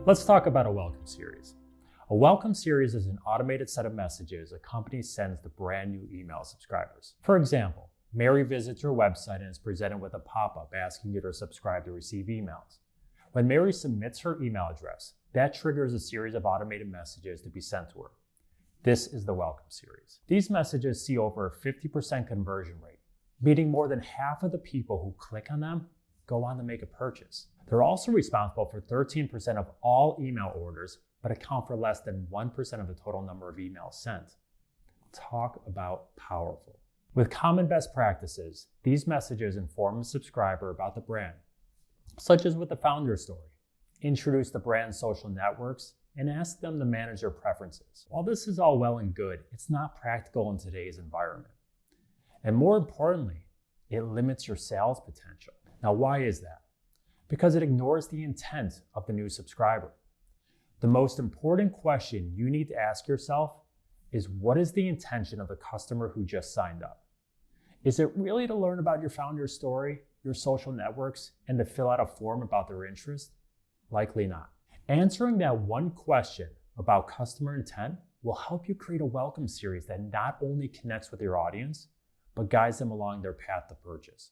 Let's talk about a welcome series. A welcome series is an automated set of messages a company sends to brand new email subscribers. For example, Mary visits your website and is presented with a pop-up asking you to subscribe to receive emails. When Mary submits her email address, that triggers a series of automated messages to be sent to her. This is the welcome series. These messages see over a 50% conversion rate, meaning more than half of the people who click on them go on to make a purchase. They're also responsible for 13% of all email orders, but account for less than 1% of the total number of emails sent. Talk about powerful. With common best practices, these messages inform a subscriber about the brand, such as with the founder story, introduce the brand's social networks, and ask them to manage their preferences. While this is all well and good, it's not practical in today's environment. And more importantly, it limits your sales potential. Now, why is that? Because it ignores the intent of the new subscriber. The most important question you need to ask yourself is, what is the intention of the customer who just signed up? Is it really to learn about your founder's story, your social networks, and to fill out a form about their interest? Likely not. Answering that one question about customer intent will help you create a welcome series that not only connects with your audience, but guides them along their path to purchase.